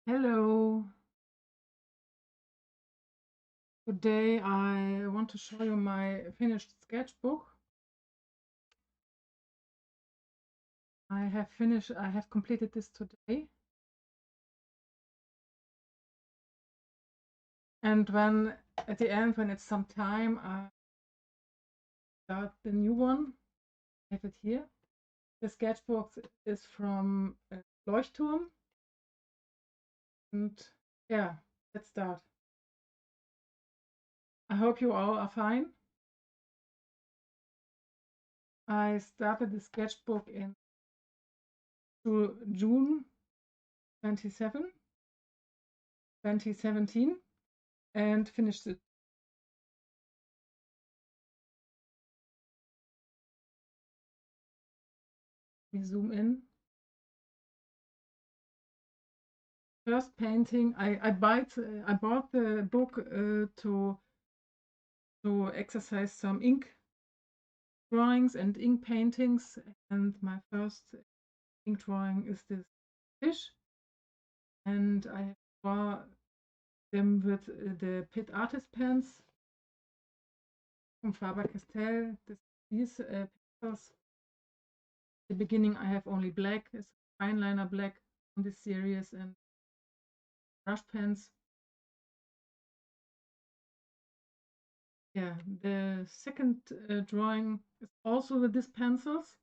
Hello. Today I want to show you my finished sketchbook. I have completed this today. And when at the end, when it's some time, I start the new one. I have it here. The sketchbook is from Leuchtturm. And yeah, let's start. I hope you all are fine. I started the sketchbook in June 2017, and finished it. We zoom in. First painting, I bought the book to exercise some ink drawings and ink paintings, and my first ink drawing is this fish, and I draw them with the Pit Artist pens from Faber-Castell. These pencils. At the beginning, I have only black, it's fine liner black on this series, and brush pens. Yeah, the second drawing is also with these pencils,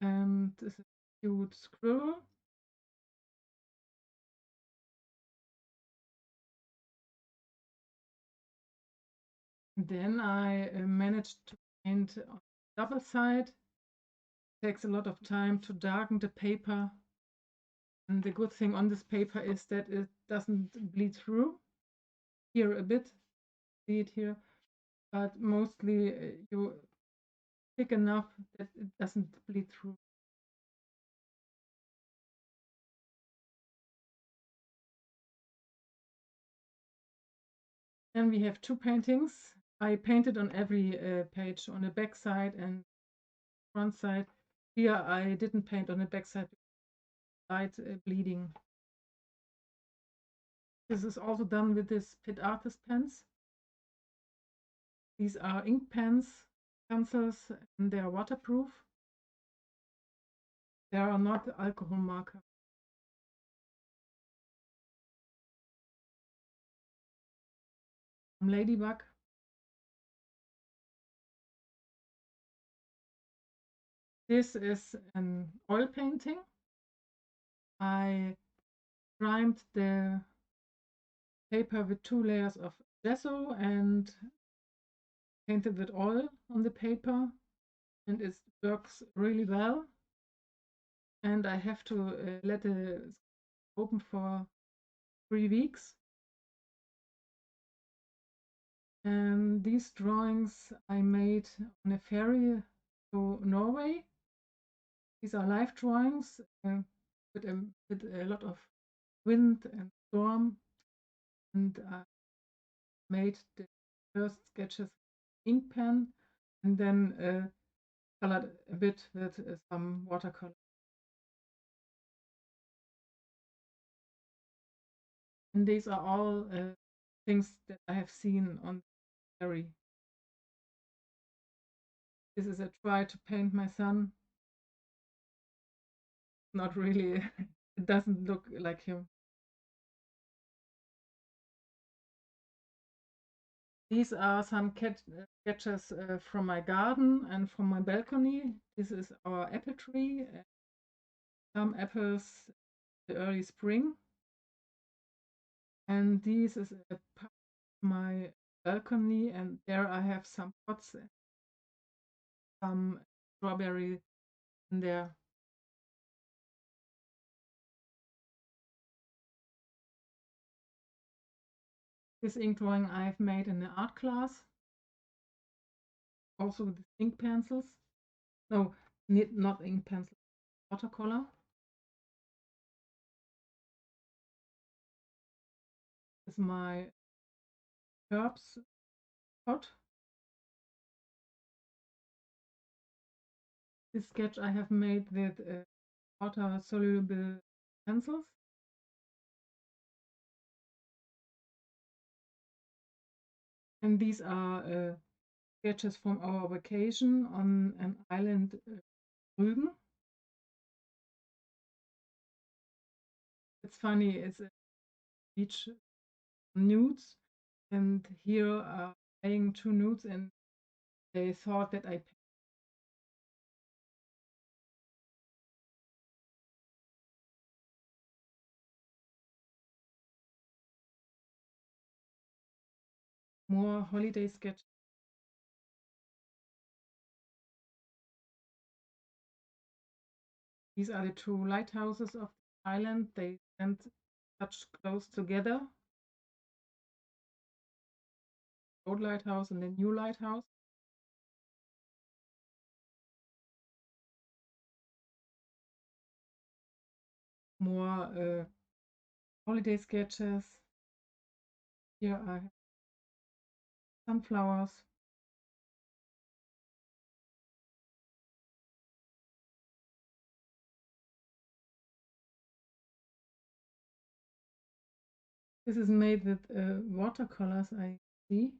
and this is a cute squirrel. Then I managed to paint on the double side. It takes a lot of time to darken the paper, and the good thing on this paper is that it doesn't bleed through. Here a bit, see it here, but mostly you thick enough that it doesn't bleed through. Then we have two paintings. I painted on every page, on the back side and front side. Here I didn't paint on the back side, light bleeding. This is also done with this Pit Artist pens. These are ink pens, pencils, and they are waterproof. They are not alcohol marker. Ladybug. This is an oil painting. I primed the paper with 2 layers of gesso and painted with oil on the paper, and it works really well. And I have to let it open for 3 weeks. And these drawings I made on a ferry to Norway. These are live drawings with a lot of wind and storm, and I made the first sketches ink pen, and then colored a bit with some watercolor. And these are all things that I have seen on the ferry. This is a try to paint my son. Not really, it doesn't look like him. These are some sketches from my garden and from my balcony. This is our apple tree. Some apples in the early spring. And this is a part of my balcony, and there I have some pots and some strawberry in there. This ink drawing I've made in the art class, also with ink pencils. No, not ink pencil, watercolor. This is my herbs pot. This sketch I have made with water-soluble pencils. And these are sketches from our vacation on an island, Rügen. It's funny, it's a beach nudes, and here are playing two nudes, and they thought that I more holiday sketch. These are the two lighthouses of the island. They stand such close together. Old lighthouse and the new lighthouse. More holiday sketches. Here are sunflowers. This is made with watercolors, I see.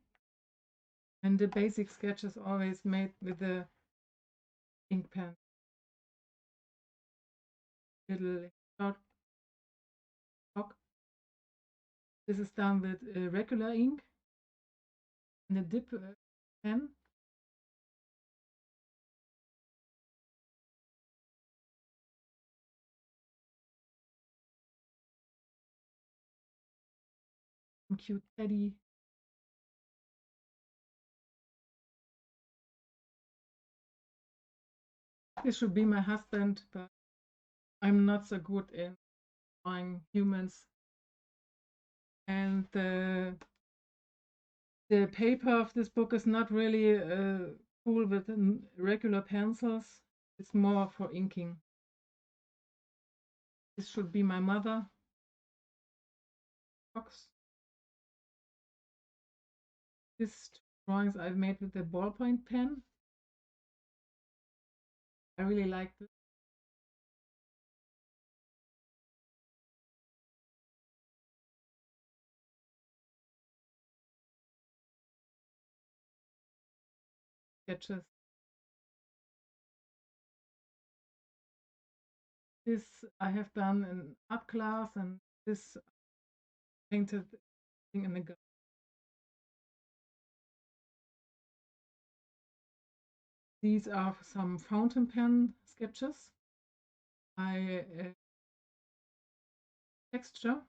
And the basic sketch is always made with the ink pen. Little short block. This is done with regular ink and a dip pen. Cute teddy. This should be my husband, but I'm not so good in drawing humans. And the paper of this book is not really cool with regular pencils. It's more for inking. This should be my mother. Box. These drawings I've made with the ballpoint pen. I really like this. Sketches. This I have done in art class, and this painted thing in the garden. These are some fountain pen sketches. I texture.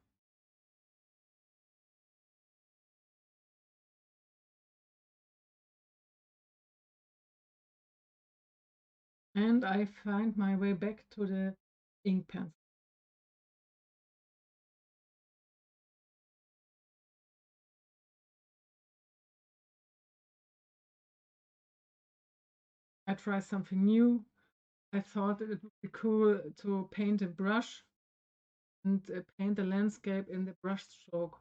And I find my way back to the ink pens. I try something new. I thought it would be cool to paint a brush and paint the landscape in the brush stroke.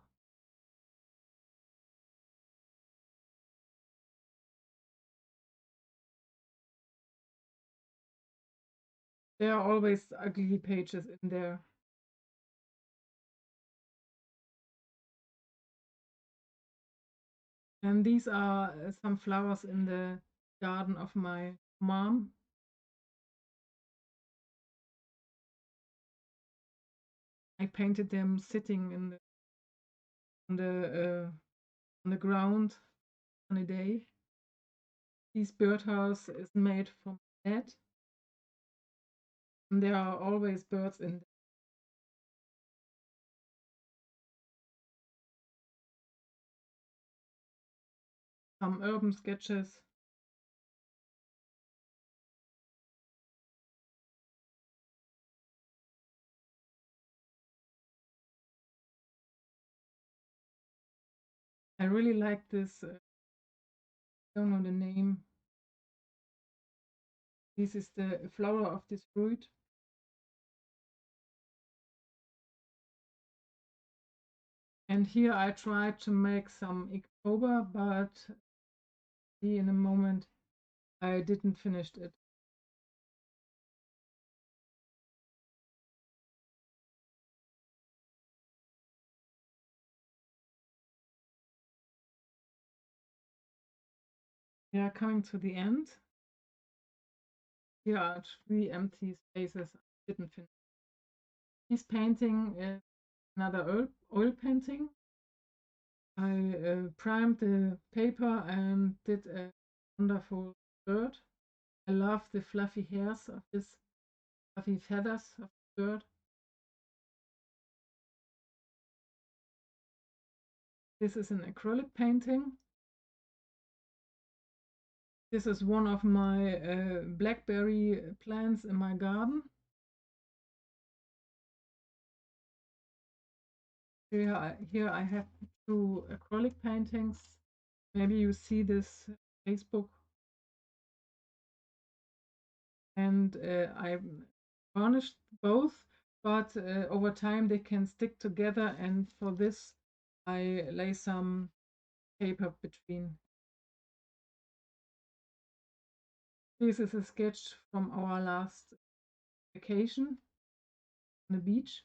There are always ugly pages in there. And these are some flowers in the garden of my mom. I painted them sitting in on the ground on a day. This birdhouse is made from net, and there are always birds in there. Some urban sketches. I really like this. I don't know the name. This is the flower of this fruit. And here I tried to make some October, but see in a moment I didn't finish it. We are coming to the end. Here are 3 empty spaces I didn't finish. This painting is another oil painting. I primed the paper and did a wonderful bird. I love the fluffy hairs of this, fluffy feathers of the bird. This is an acrylic painting. This is one of my blackberry plants in my garden. Here I have 2 acrylic paintings. Maybe you see this Facebook. And I varnished both, but over time they can stick together, and for this I lay some paper between. This is a sketch from our last vacation on the beach.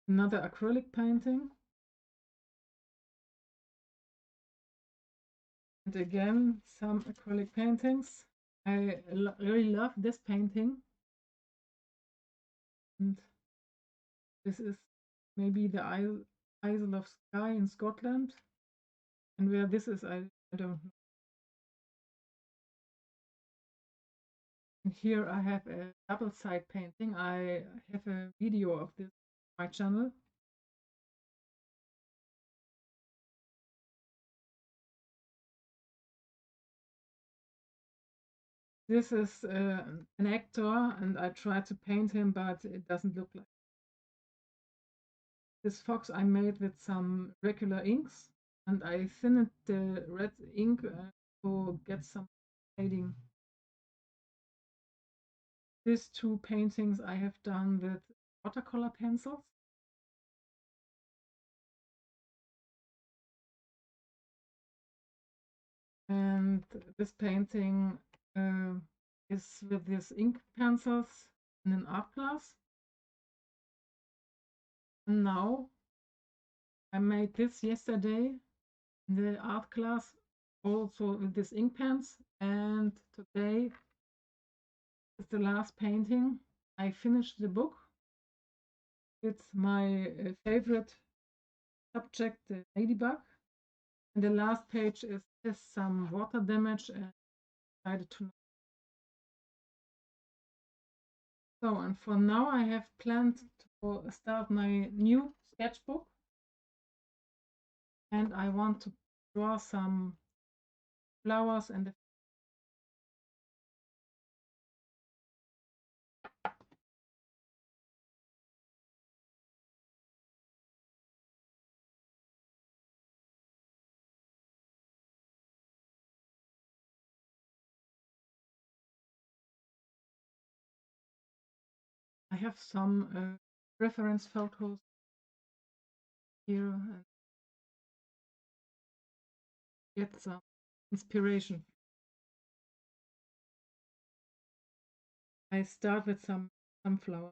Another acrylic painting. And again, some acrylic paintings. I really love this painting. And this is maybe the Isle of Skye in Scotland. And where this is, I don't know. And here I have a double side painting. I have a video of this on my channel. This is an actor, and I tried to paint him, but it doesn't look like. This fox I made with some regular inks, and I thinned the red ink to get some shading. These 2 paintings I have done with watercolor pencils. And this painting is with these ink pencils in an art class. And now I made this yesterday in the art class, also with these ink pens, and today is the last painting. I finished the book. It's my favorite subject, the ladybug. And the last page is just some water damage, and I decided to. So, and for now I have planned to start my new sketchbook, and I want to draw some flowers and I have some reference photos here and get some inspiration. I start with some sunflower.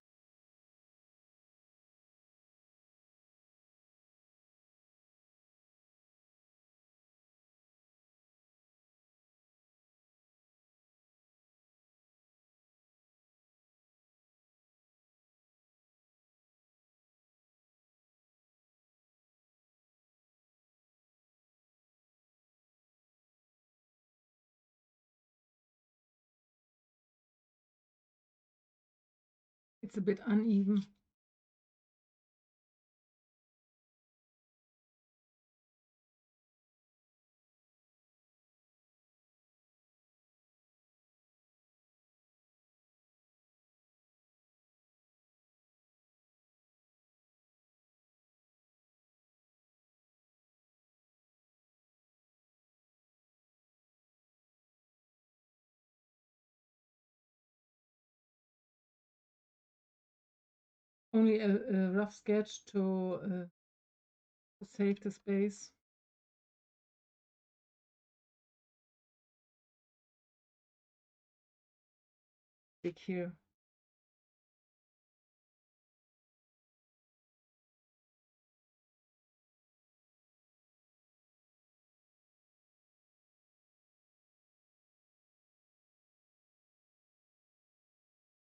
It's a bit uneven. Only a rough sketch to save the space. Big here.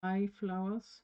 eye flowers.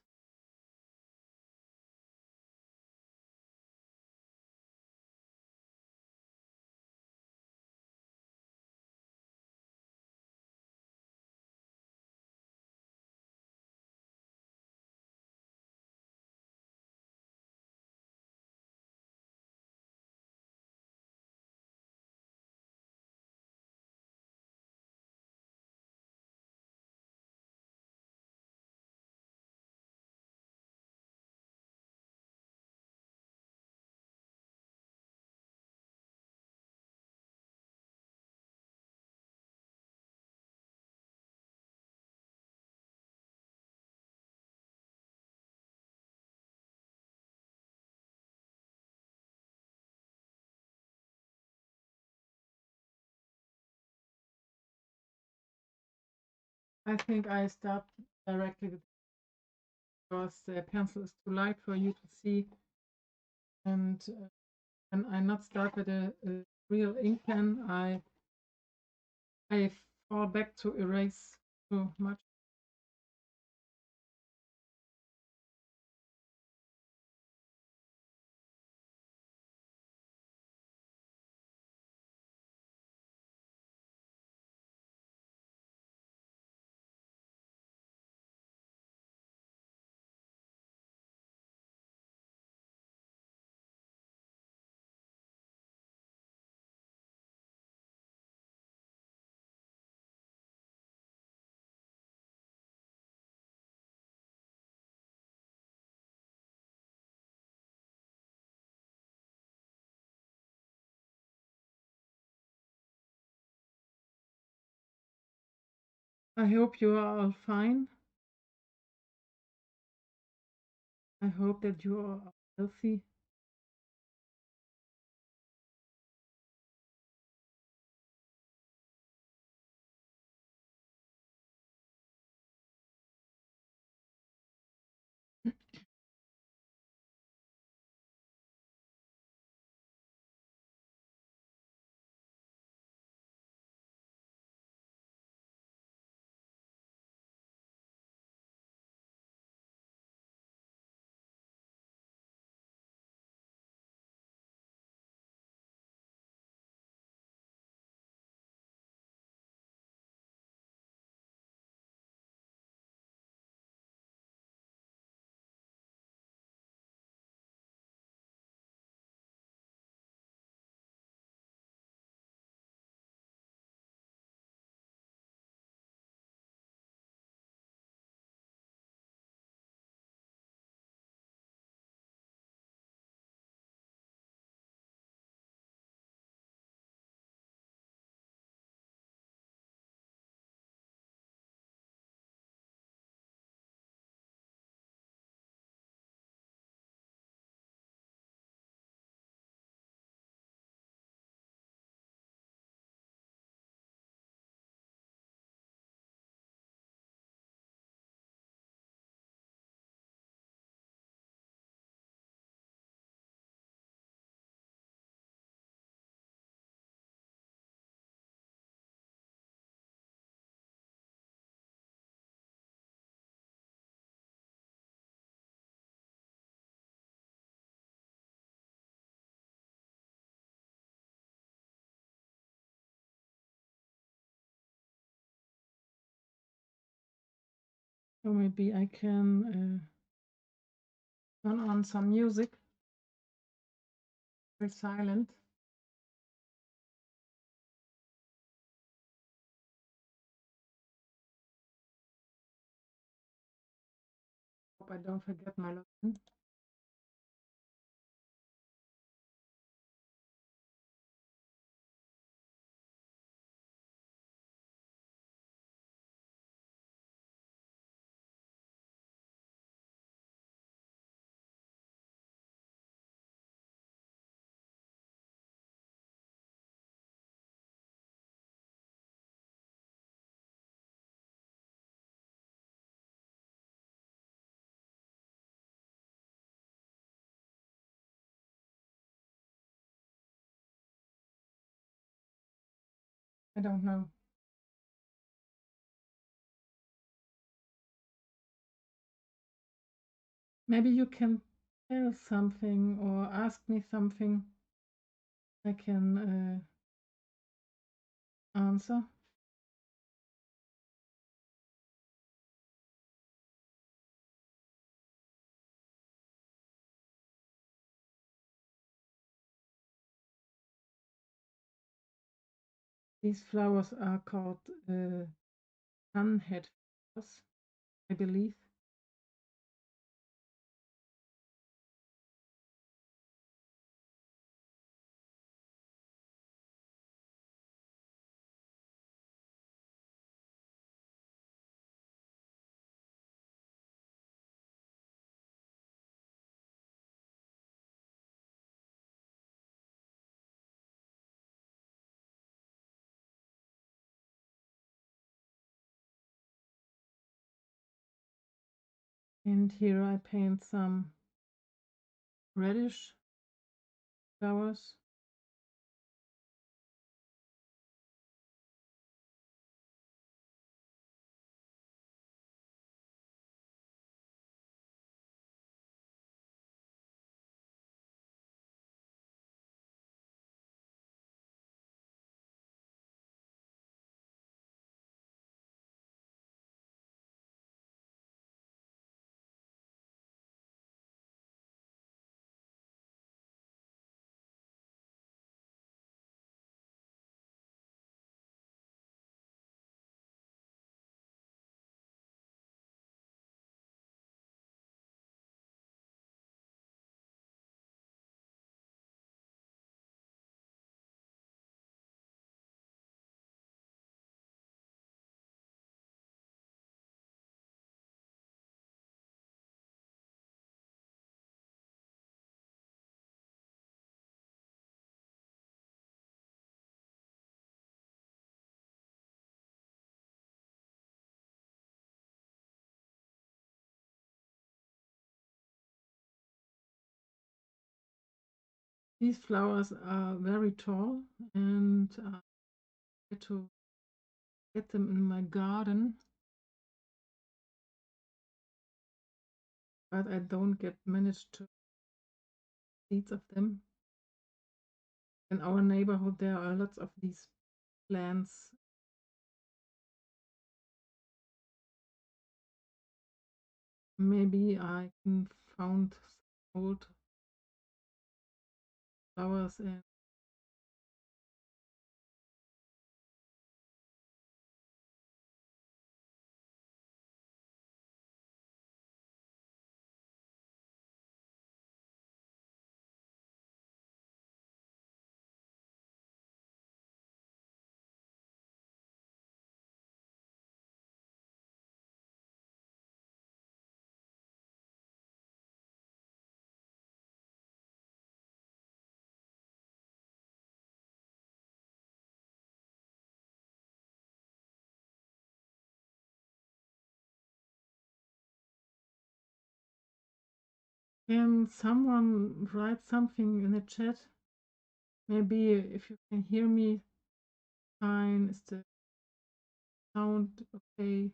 I think I start directly with, because the pencil is too light for you to see, and when I not start with a real ink pen, I fall back to erase too much. I hope you are all fine. I hope that you are healthy. So maybe I can turn on some music. Very silent. Hope I don't forget my login. I don't know. Maybe you can tell something or ask me something I can answer. These flowers are called sunhead flowers, I believe. And here I paint some reddish flowers. These flowers are very tall, and I try to get them in my garden, but I don't manage to seeds of them. In our neighborhood, there are lots of these plants. Maybe I can found some old flowers and can someone write something in the chat? Maybe if you can hear me fine, is the sound okay?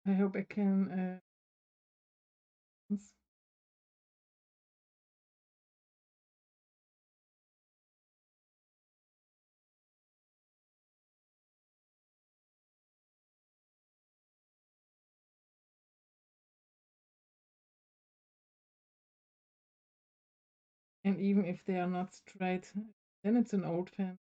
I hope I can and even if they are not straight, then it's an old fan.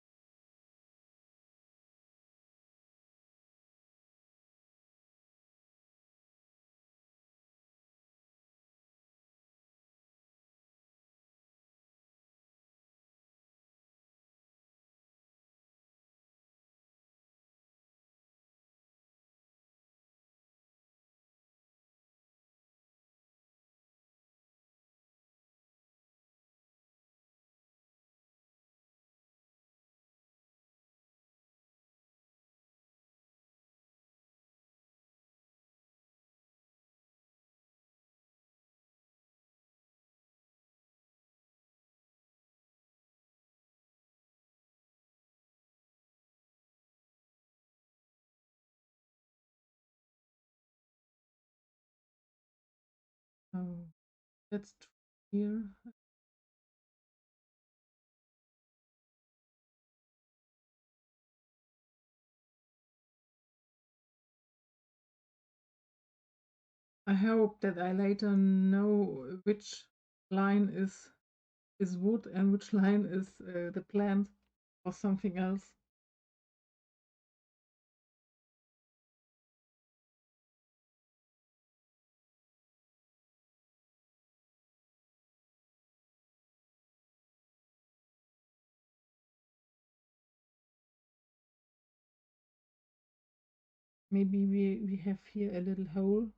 Oh, that's here. I hope that I later know which line is wood and which line is the plant or something else. Maybe we have here a little hole.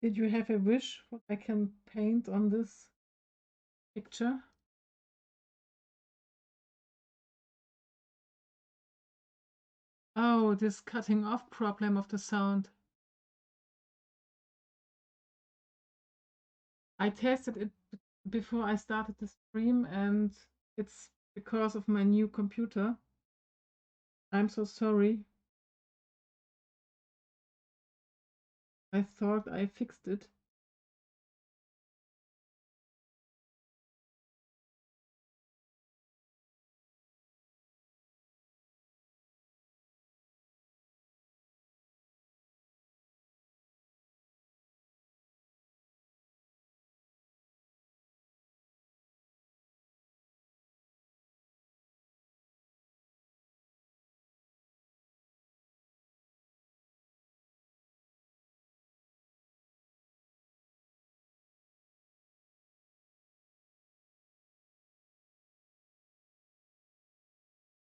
Did you have a wish what I can paint on this picture? Oh, this cutting off problem of the sound. I tested it before I started the stream, and it's because of my new computer. I'm so sorry. I thought I fixed it.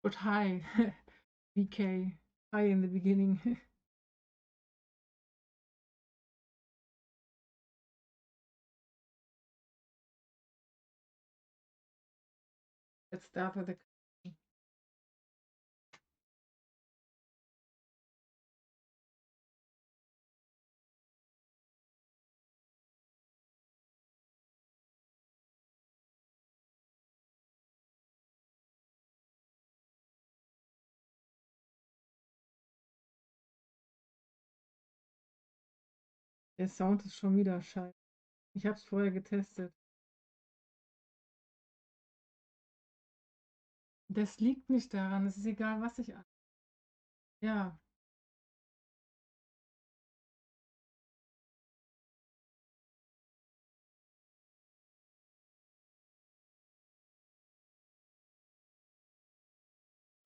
But hi, VK. Hi in the beginning. Let's start with the. Der Sound ist schon wieder scheiße. Ich habe es vorher getestet. Das liegt nicht daran. Es ist egal, was ich an. Ja.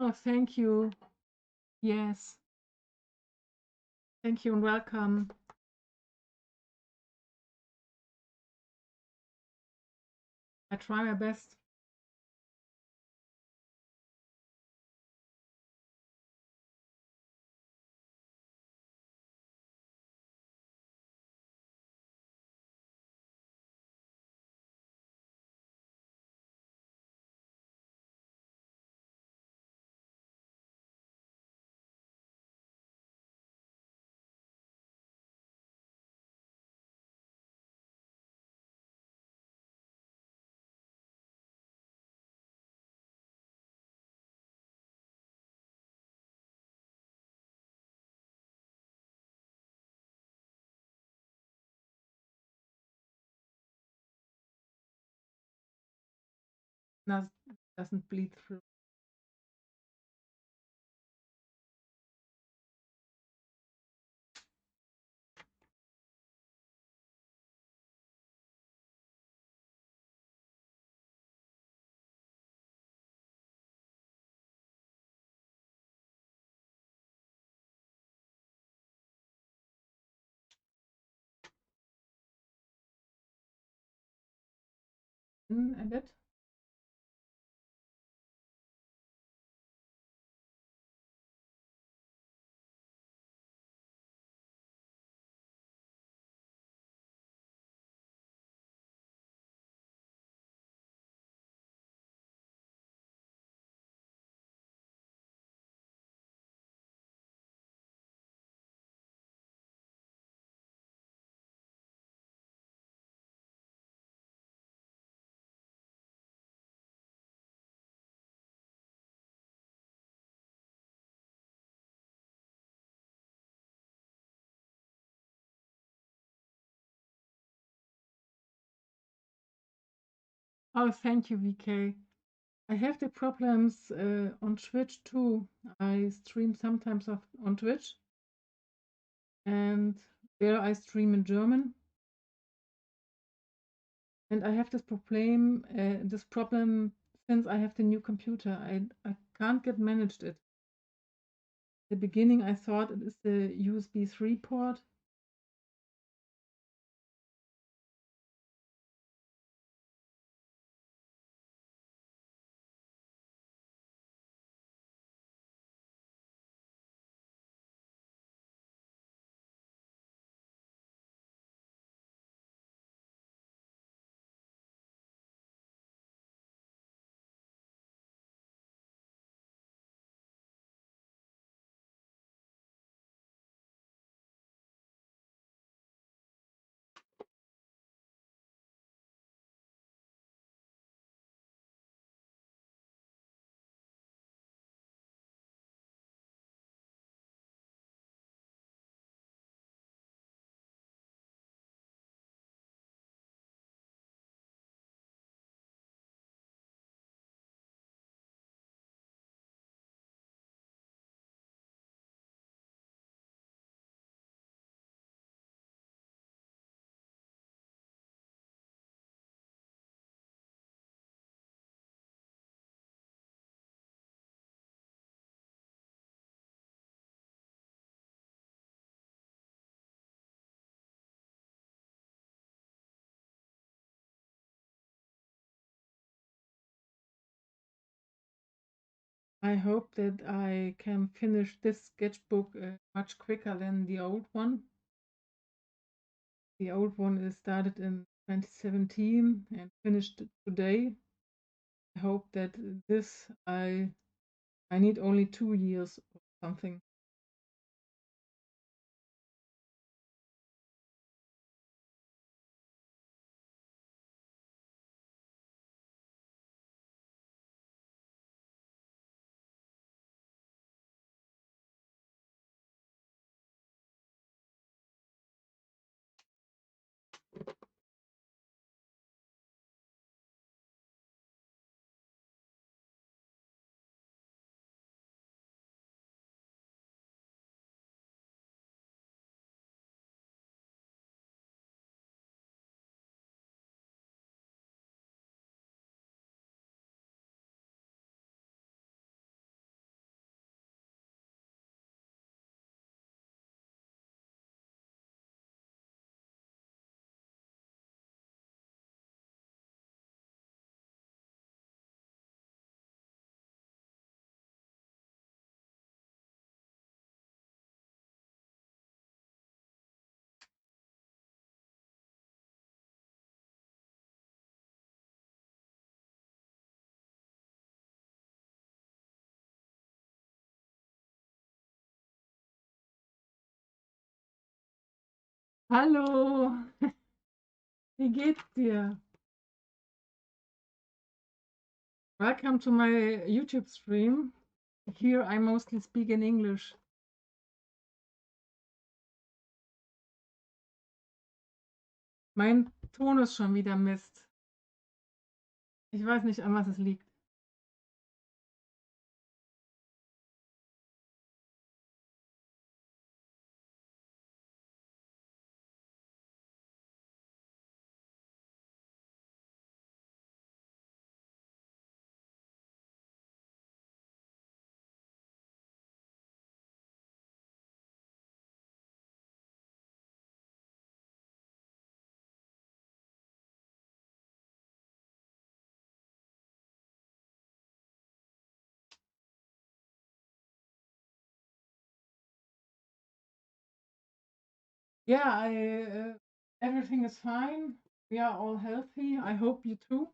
Oh, thank you. Yes. Thank you and welcome. I try my best. doesn't bleed through. A bit. Oh, thank you, VK. I have the problems on Twitch too. I stream sometimes on Twitch, and there I stream in German. And I have this problem since I have the new computer. I can't get managed it. At the beginning, I thought it is the USB 3 port. I hope that I can finish this sketchbook much quicker than the old one. The old one is started in 2017 and finished today. I hope that this I need only 2 years or something. Hallo, wie geht's dir? Welcome to my YouTube stream. Here I mostly speak in English. Mein Ton ist schon wieder Mist. Ich weiß nicht, an was es liegt. Yeah, everything is fine. We are all healthy. I hope you too.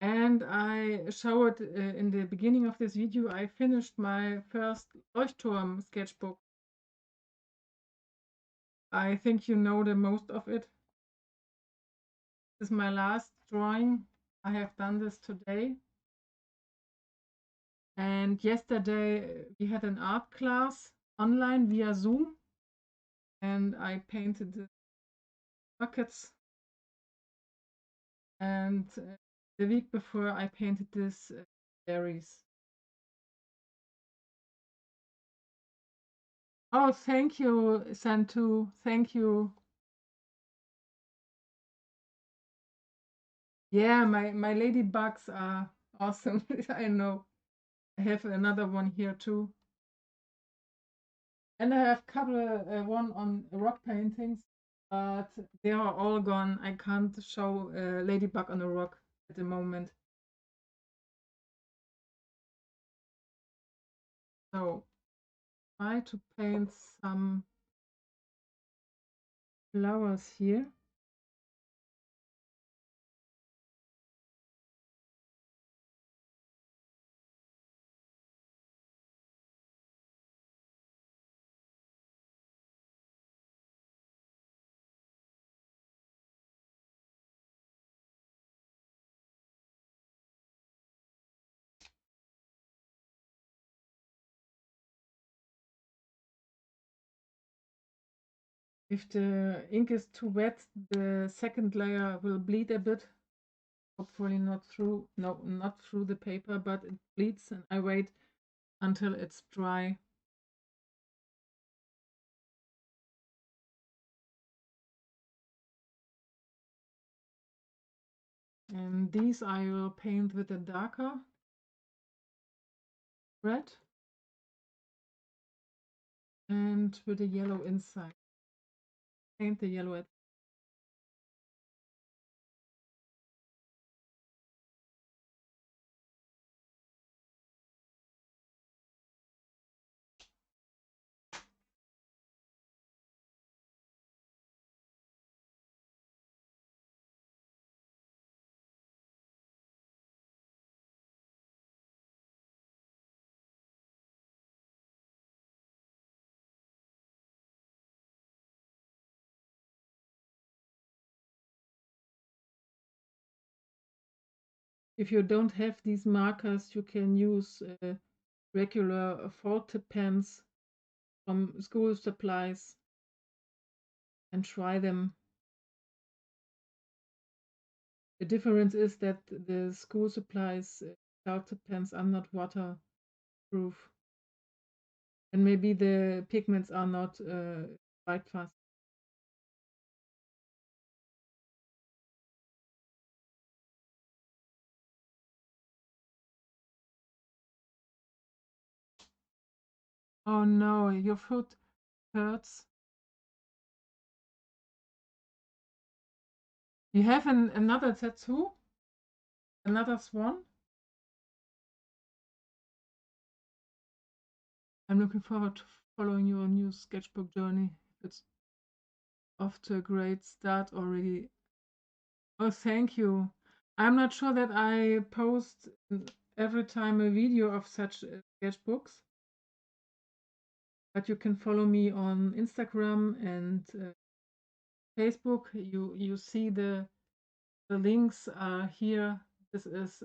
And I showed in the beginning of this video, I finished my first Leuchtturm sketchbook. I think you know the most of it. This is my last drawing. I have done this today. And yesterday we had an art class online via Zoom. And I painted the buckets. And the week before I painted this berries. Oh, thank you, Santu. Thank you. Yeah, my ladybugs are awesome. I know. I have another one here too. And I have a couple, one on rock paintings, but they are all gone. I can't show a ladybug on a rock at the moment. So try to paint some flowers here. If the ink is too wet, the second layer will bleed a bit. Hopefully not through, no, not through the paper, but it bleeds, and I wait until it's dry. And these I will paint with a darker red and with a yellow inside. Paint the yellow at If you don't have these markers, you can use regular felt tip pens from school supplies and try them. The difference is that the school supplies felt tip pens are not waterproof, and maybe the pigments are not quite fast. Oh no, your foot hurts. You have another tattoo? Another swan? I'm looking forward to following your new sketchbook journey. It's off to a great start already. Oh, thank you. I'm not sure that I post every time a video of such sketchbooks, but you can follow me on Instagram and Facebook. You see the links are here. This is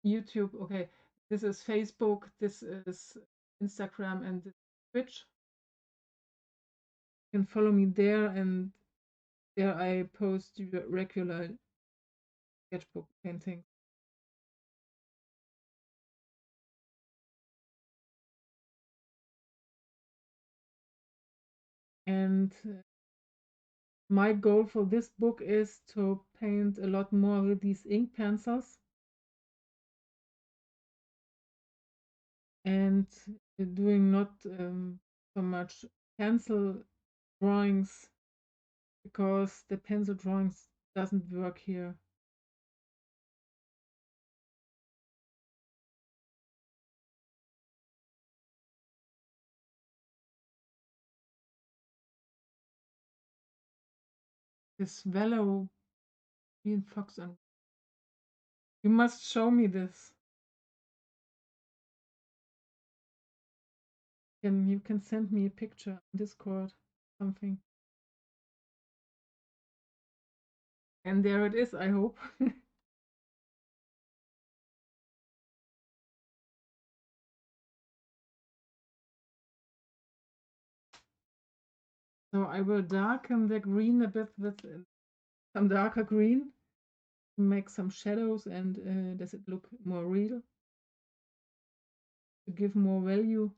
YouTube. Okay, this is Facebook. This is Instagram, and this is Twitch. You can follow me there, and there I post regular sketchbook painting. And my goal for this book is to paint a lot more with these ink pencils and doing not so much pencil drawings, because the pencil drawings doesn't work here. This Vello Green Fox, and you must show me this. You can send me a picture on Discord, something. And there it is, I hope. So I will darken the green a bit with some darker green to make some shadows, and does it look more real? To give more value.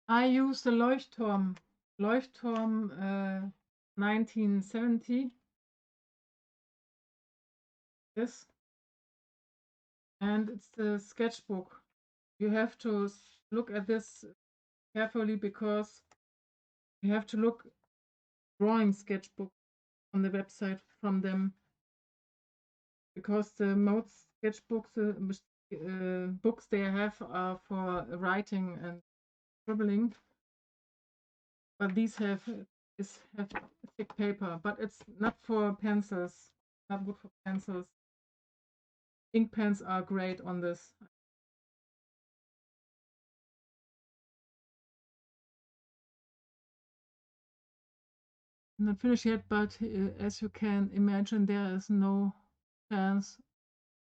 I use the Leuchtturm 1970. This, and it's the sketchbook. You have to look at this carefully, because you have to look drawing sketchbook on the website from them, because the most sketchbooks books they have are for writing and scribbling, but these have thick paper, but it's not for pencils, not good for pencils. Ink pens are great on this. Not finished yet, but as you can imagine, there is no chance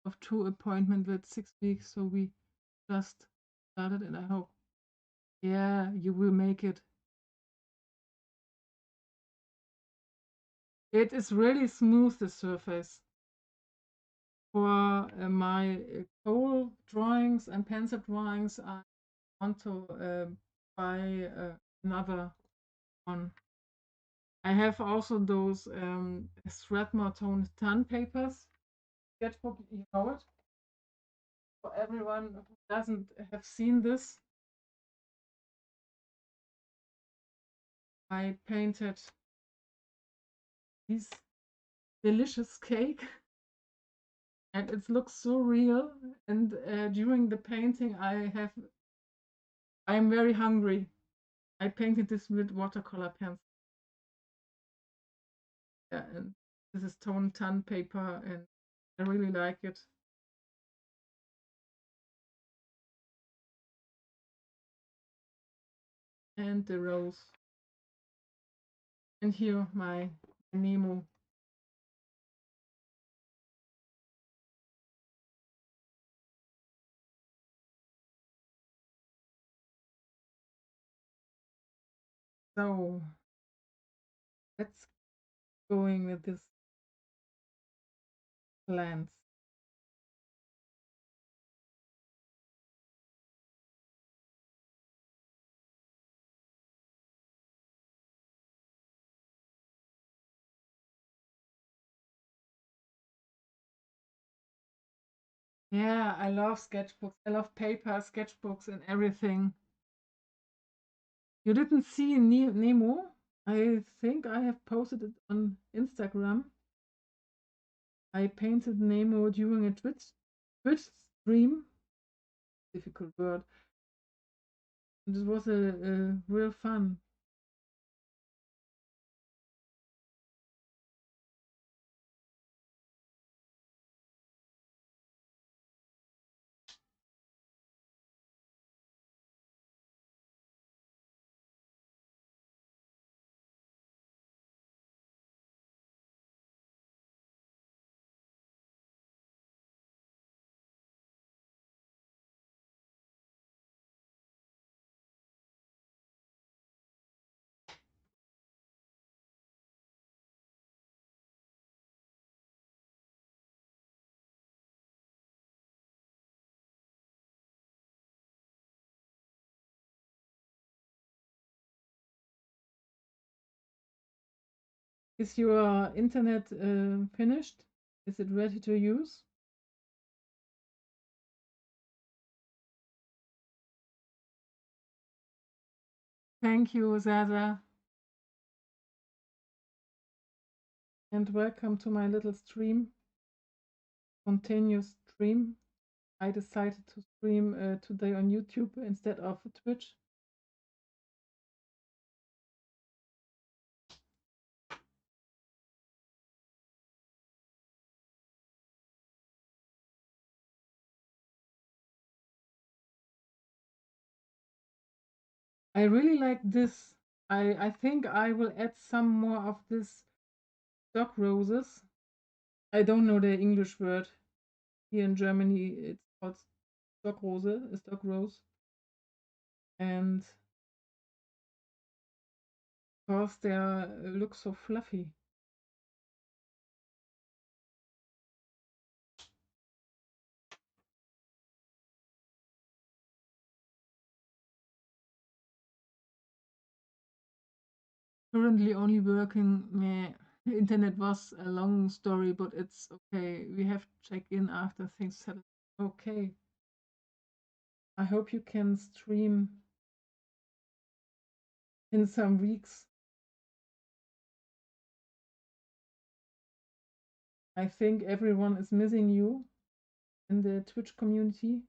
of 2 appointment with 6 weeks, so we just started, and I hope, yeah, you will make it. It is really smooth, the surface. For my coal drawings and pencil drawings, I want to buy another one. I have also those Strathmore toned tan papers. Sketchbook, you know it. For everyone who doesn't have seen this, I painted this delicious cake, and it looks so real. And during the painting, I'm very hungry. I painted this with watercolor pencil. Yeah, and this is toned tan paper, and I really like it. And the rose. And here my Nemo. So let's going with this plants. Yeah, I love sketchbooks. I love paper, sketchbooks, and everything. You didn't see Nemo? I think I have posted it on Instagram. I painted Nemo during a Twitch stream. Difficult word. It was a real fun. Is your internet finished? Is it ready to use? Thank you, Zaza. And welcome to my little stream, continuous stream. I decided to stream today on YouTube instead of Twitch. I really like this. I think I will add some more of this stock roses. I don't know the English word. Here in Germany, it's called stock rose. And because they look so fluffy. Currently only working. Meh. The internet was a long story, but it's okay. We have to check in after things settle. Okay. I hope you can stream in some weeks. I think everyone is missing you in the Twitch community.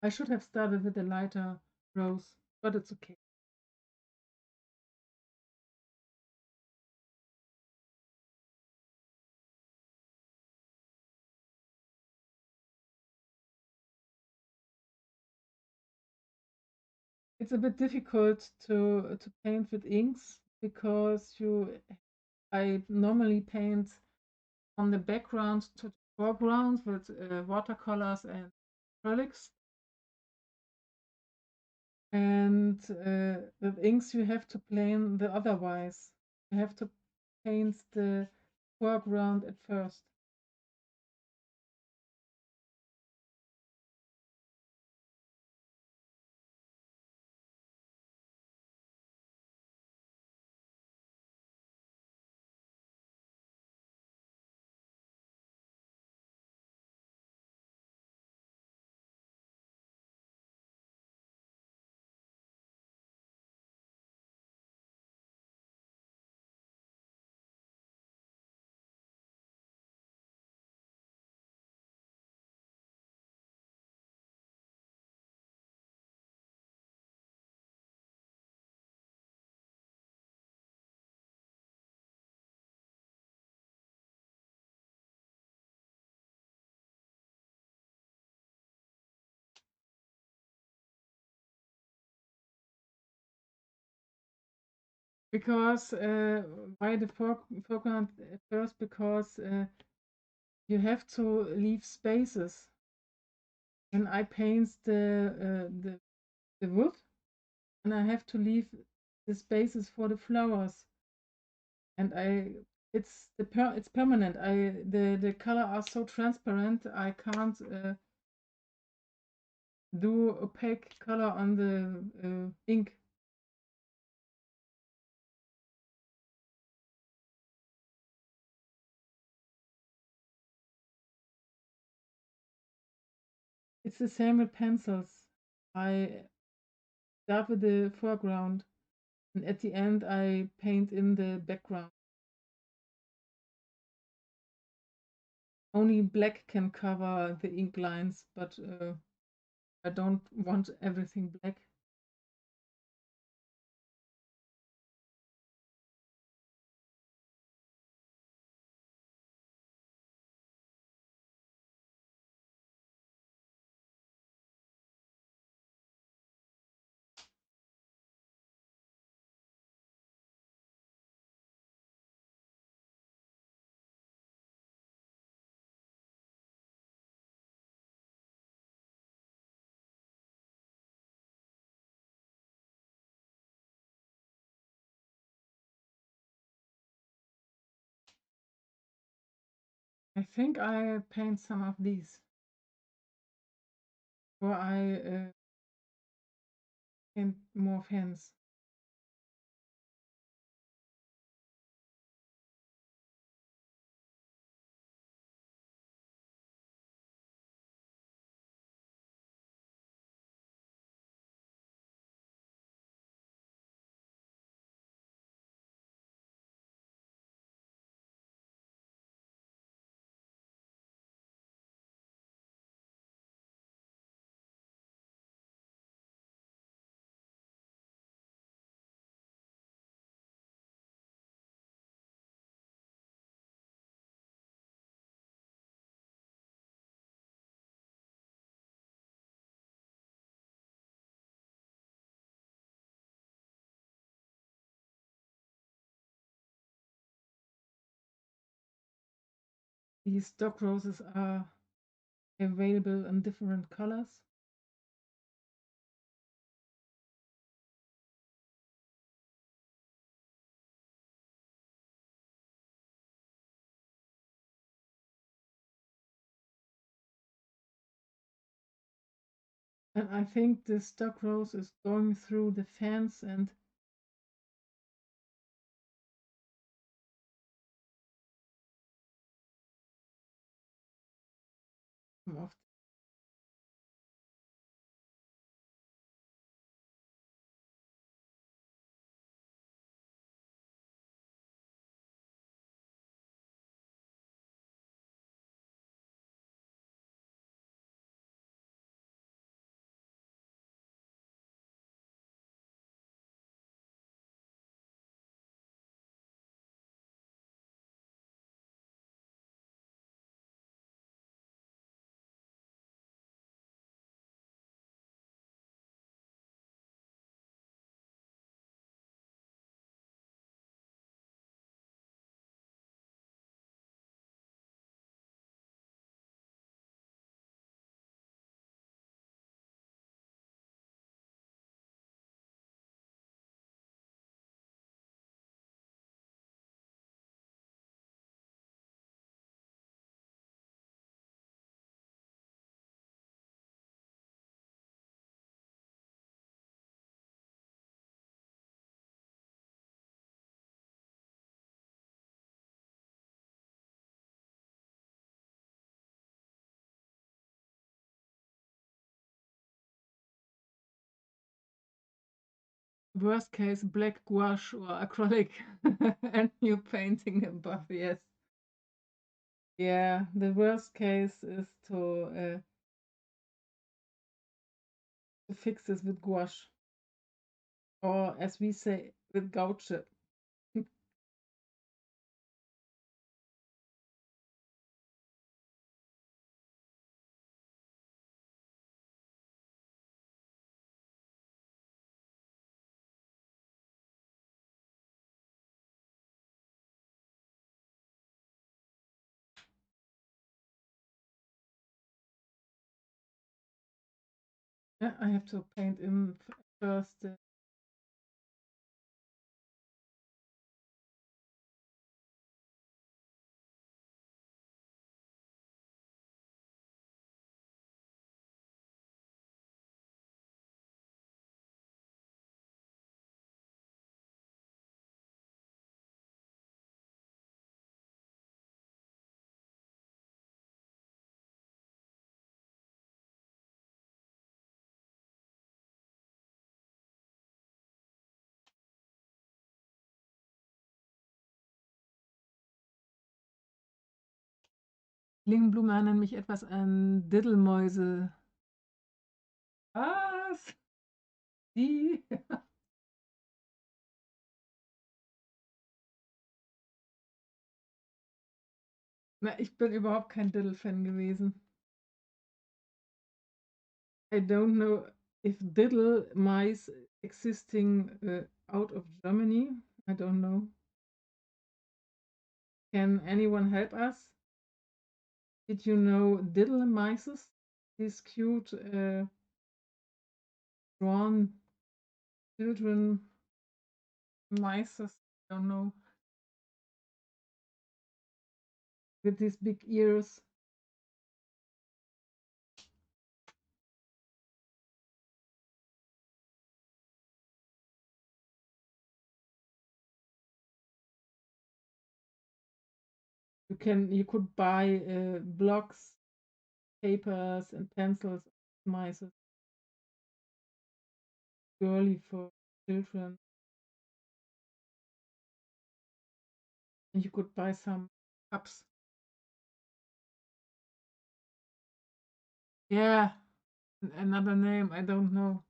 I should have started with a lighter rose, but it's okay. It's a bit difficult to paint with inks because I normally paint from the background to the foreground with watercolors and acrylics. And with inks, you have to paint the otherwise. You have to paint the foreground at first. Because why the foreground at first? Because you have to leave spaces. When I paint the wood, and I have to leave the spaces for the flowers, and it's permanent. The color are so transparent. I can't do opaque color on the ink. It's the same with pencils. I start with the foreground, and at the end I paint in the background. Only black can cover the ink lines, but I don't want everything black. I think I paint some of these, or I paint more fans. These stock roses are available in different colors. And I think the stock rose is going through the fans and of worst case black gouache or acrylic and new painting above. Yes. Yeah, the worst case is to fix this with gouache, or as we say, with gouache. Yeah, I have to paint in first. Klingenblume erinnern mich etwas an Diddelmäuse. Was? Die? Na, ich bin überhaupt kein Diddle-Fan gewesen. I don't know if Diddle mice existing out of Germany. I don't know. Can anyone help us? Did you know Diddle mice? These cute drawn children mice? I don't know. With these big ears. You could buy blocks, papers, and pencils. Mice, girly for children. And you could buy some cups. Yeah, another name, I don't know.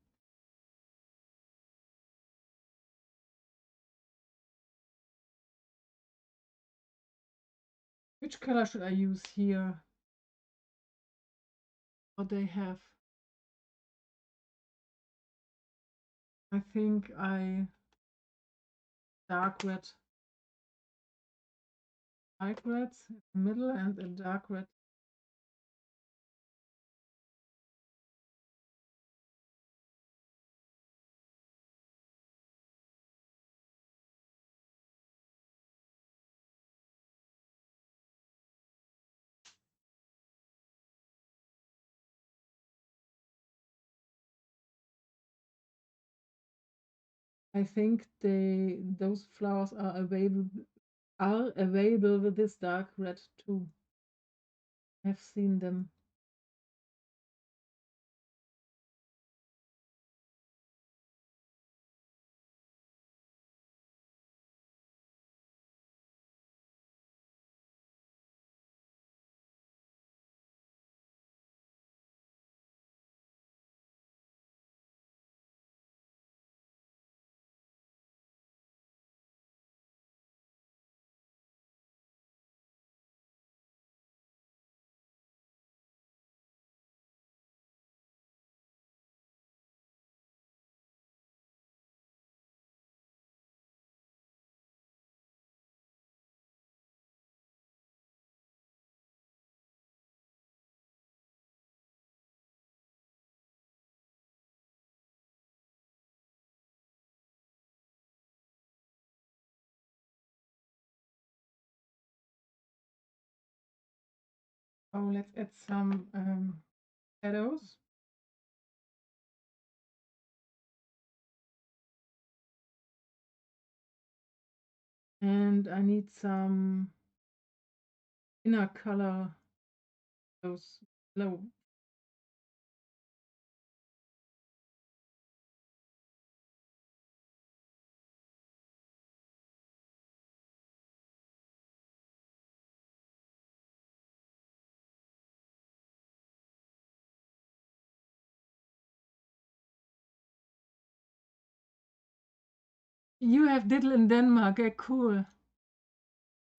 Which color should I use here? What they have? I think dark red, light red in the middle, and a dark red. I think those flowers are available with this dark red too. I've seen them. Oh, let's add some shadows. And I need some inner color, those low. You have diddle in Denmark, cool.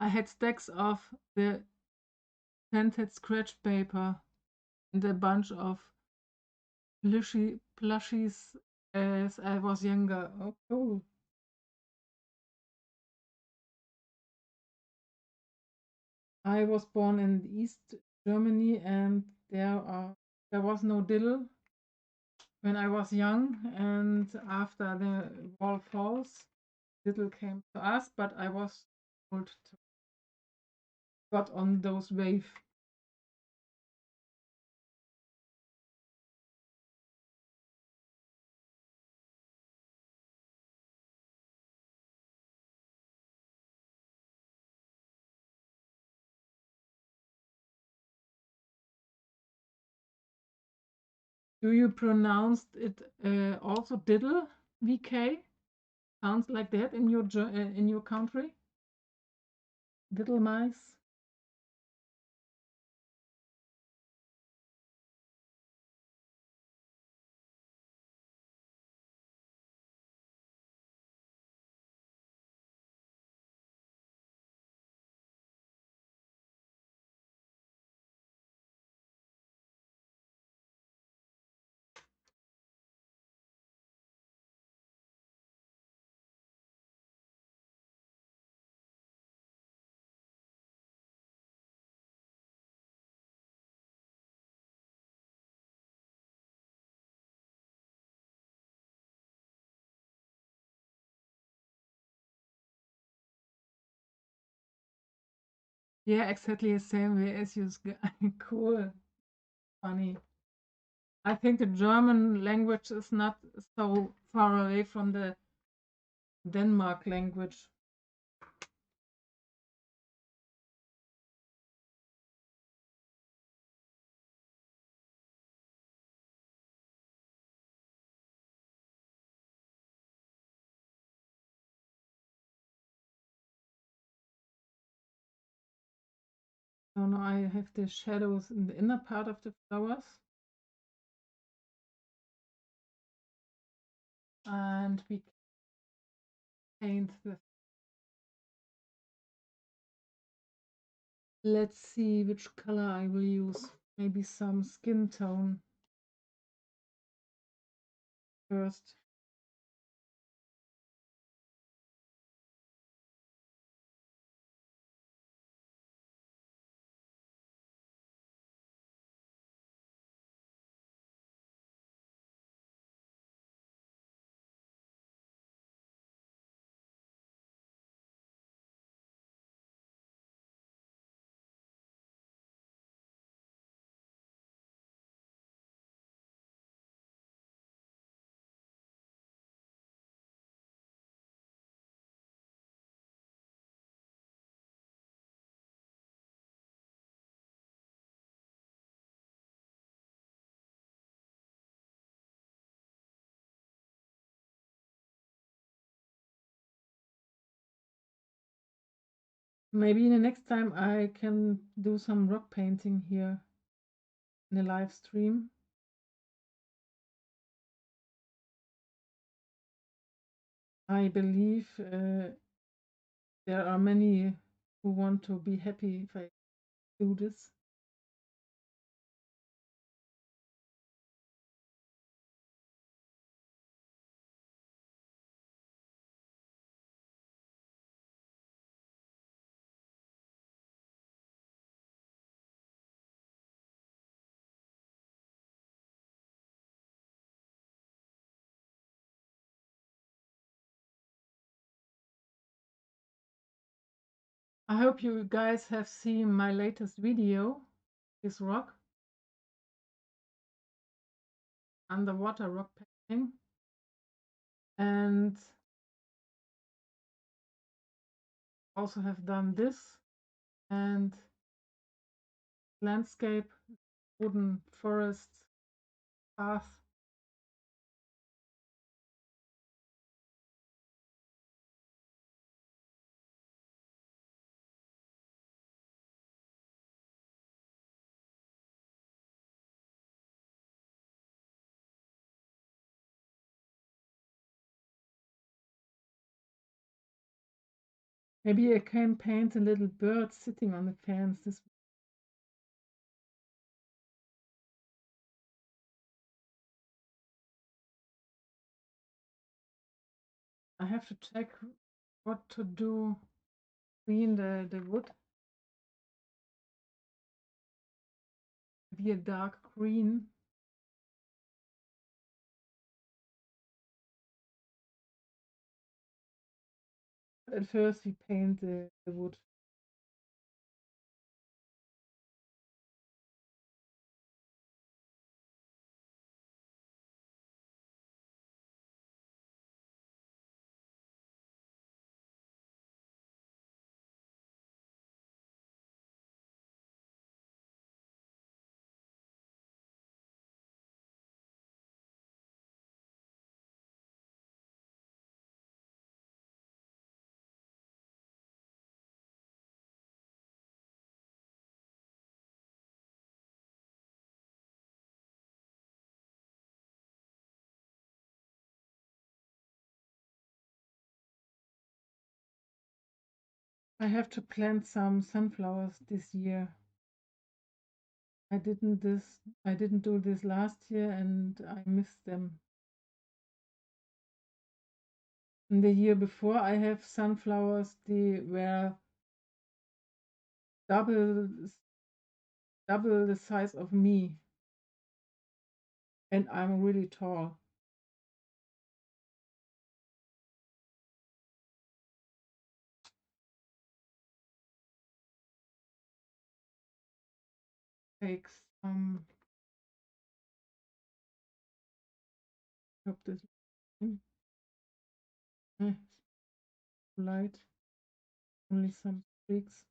I had stacks of the scented scratch paper and a bunch of plushies as I was younger. Oh, cool. I was born in East Germany, and there was no diddle when I was young. And after the wall falls, diddle came to us, but I was told to got on those wave. Do you pronounce it also diddle? VK sounds like that in your country. Diddle mice. Yeah, exactly the same way as you. Cool. Funny. I think the German language is not so far away from the Denmark language. So now I have the shadows in the inner part of the flowers. And we paint the. Let's see which color I will use. Maybe some skin tone first. Maybe the next time I can do some rock painting here in a live stream. I believe there are many who want to be happy if I do this. I hope you guys have seen my latest video, this rock, underwater rock painting. And also have done this and landscape, wooden forest path. Maybe I can paint a little bird sitting on the fence. This I have to check what to do between the wood. Maybe a dark green. At first we paint the wood. I have to plant some sunflowers this year. I didn't do this last year and I missed them. In the year before I have sunflowers, they were double double the size of me, and I'm really tall. take some, hope this light, only some streaks.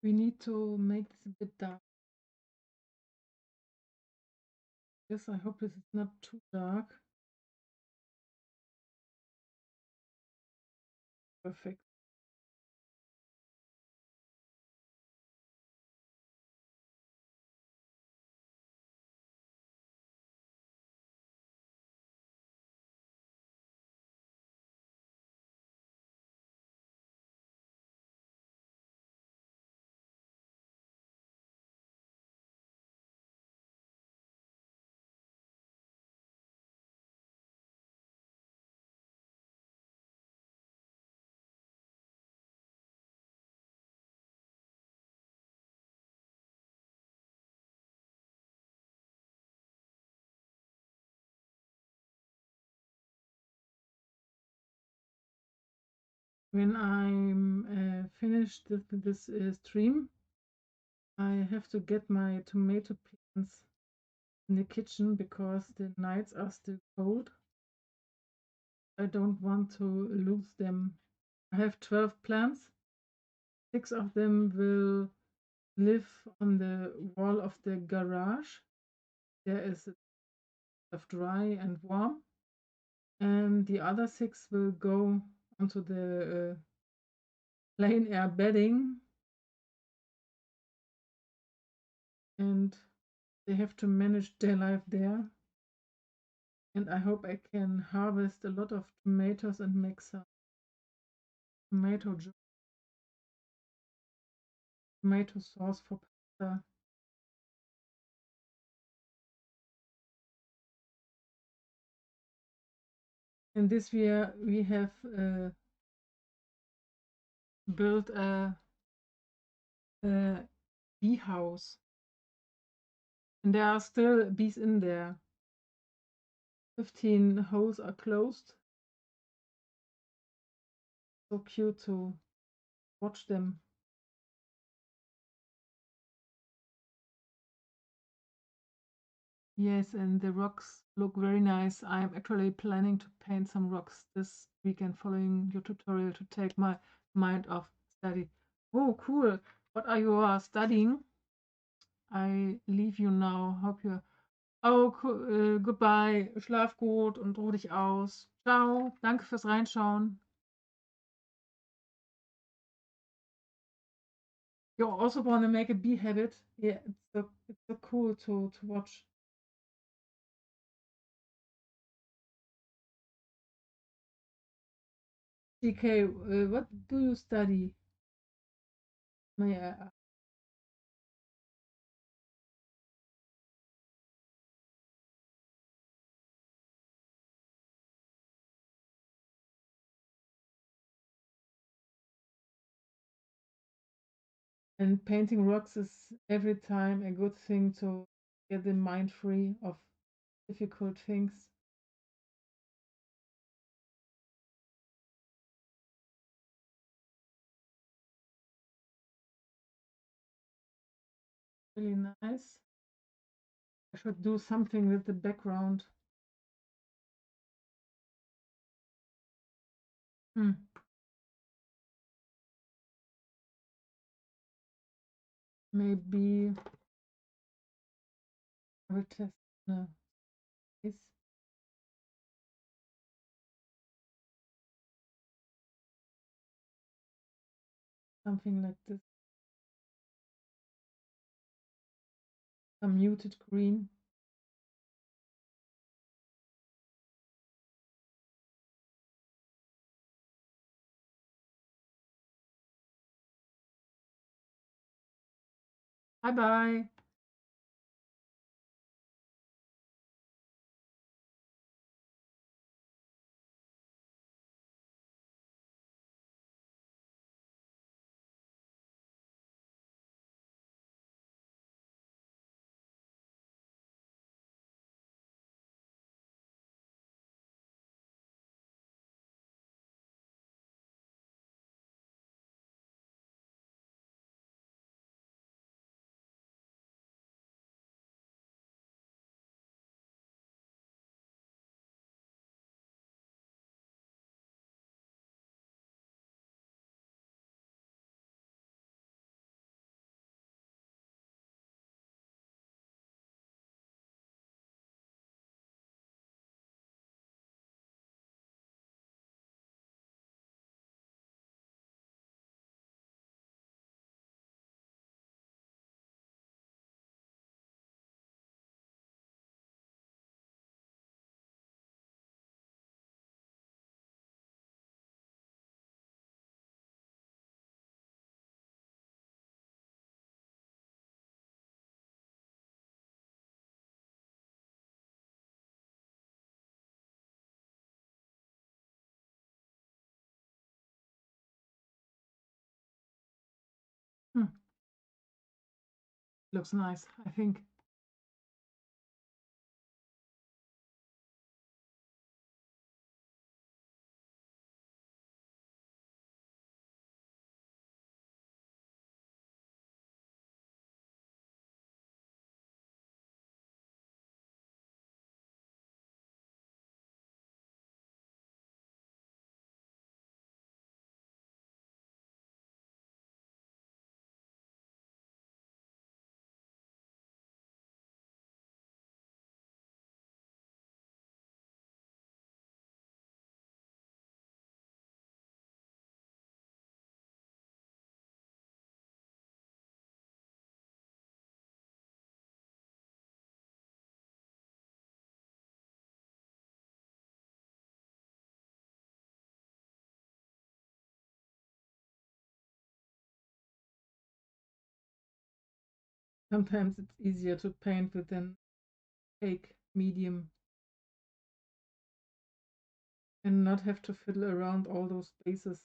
We need to make this a bit dark. Yes, I hope this is not too dark. Perfect. When I'm finished this stream, I have to get my tomato plants in the kitchen because the nights are still cold. I don't want to lose them. I have 12 plants. 6 of them will live on the wall of the garage. There is dry and warm. And the other 6 will go onto the plain air bedding. And they have to manage their life there. And I hope I can harvest a lot of tomatoes and make some tomato sauce for pasta. And this year we have built a bee house. And there are still bees in there. 15 holes are closed. So cute to watch them. Yes, and the rocks look very nice. I'm actually planning to paint some rocks this weekend following your tutorial to take my mind off study. Oh, cool. What are you studying? I leave you now. Hope you. Oh, goodbye. Schlaf gut und ruh dich aus. Ciao. Danke fürs Reinschauen. You also want to make a bee habit? Yeah, it's so cool to watch. DK, what do you study? May I And painting rocks is every time a good thing to get the mind free of difficult things. Really nice. I should do something with the background. Hmm. Maybe I will test this. Something like this. A muted green. Bye bye. Looks nice, I think. Sometimes it's easier to paint with an opaque medium and not have to fiddle around all those spaces.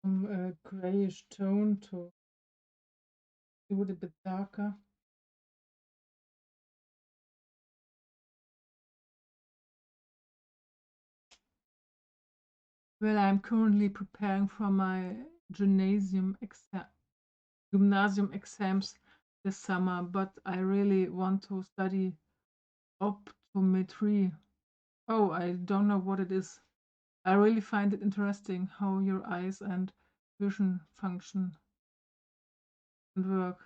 Some grayish tone to do it a bit darker. Well, I'm currently preparing for my gymnasium exams this summer, but I really want to study optometry. Oh, I don't know what it is. I really find it interesting how your eyes and vision function and work.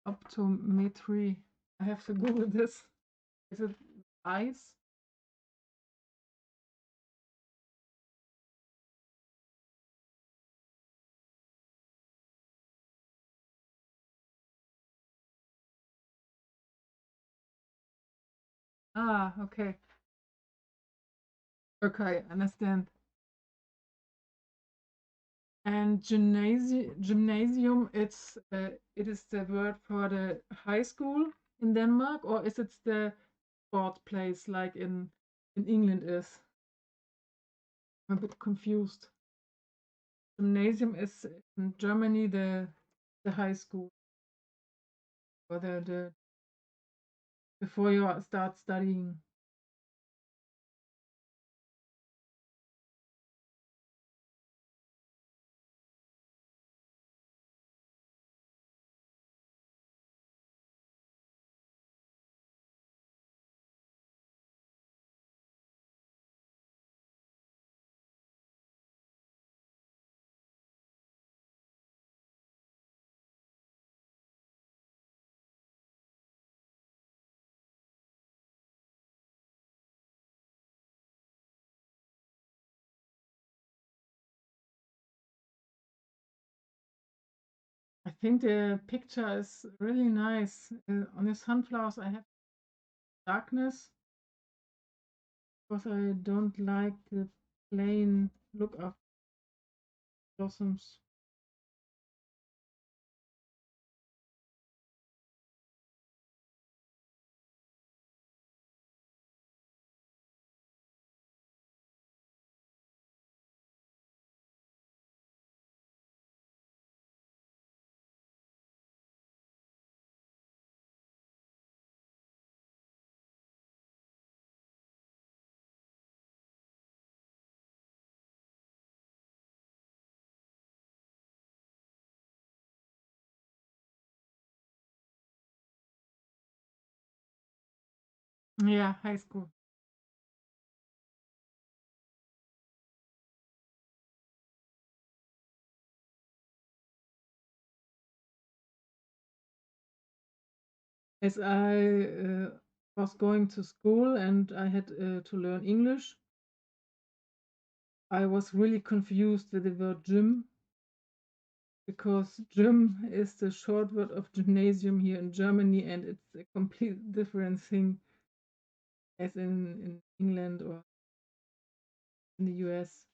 Optometry. I have to Google this. Is it eyes? Ah, okay. Okay, understand. And gymnasium, it is the word for the high school in Denmark, or is it the sport place like in England is? I'm a bit confused. Gymnasium is in Germany the high school, or the before you start studying. I think the picture is really nice. On the sunflowers, I have darkness because I don't like the plain look of blossoms. Yeah, high school. As I was going to school and I had to learn English, I was really confused with the word gym because gym is the short word of gymnasium here in Germany, and it's a complete different thing as in England or in the US.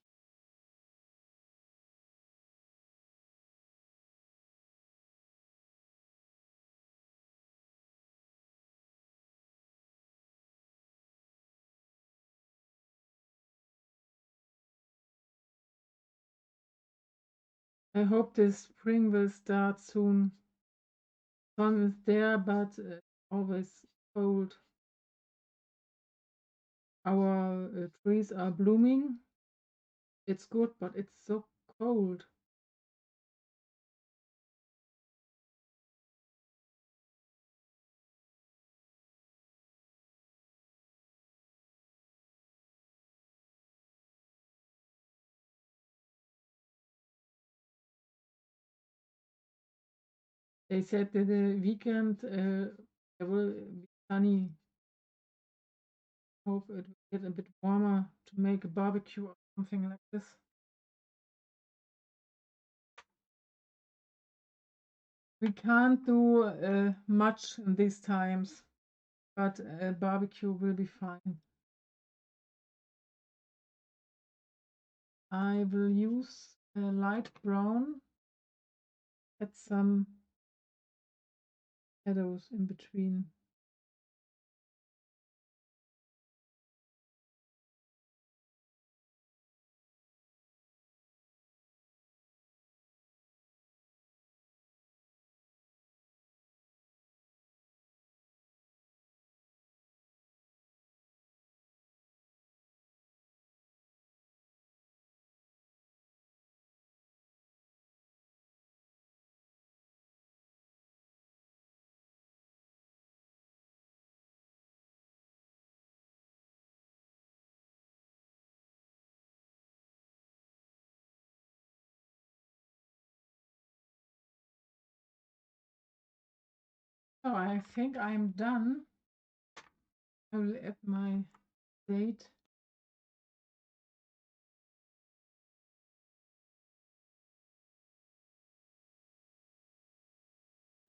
I hope this spring will start soon. Sun is there, but always cold. Our trees are blooming. It's good, but it's so cold. They said that the weekend it will be sunny. Hope it will get a bit warmer to make a barbecue or something like this. We can't do much in these times, but a barbecue will be fine. I will use a light brown, add some shadows in between. So I think I'm done. I will add my date.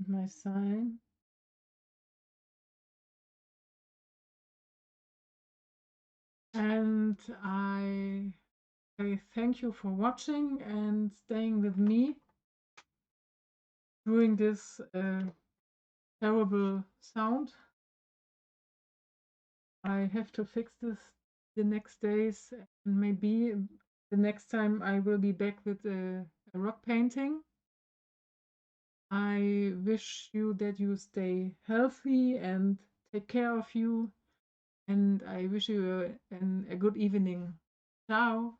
My sign. And I thank you for watching and staying with me during this terrible sound. I have to fix this the next days, and maybe the next time I will be back with a rock painting. I wish you that you stay healthy and take care of you, and I wish you a good evening. Ciao.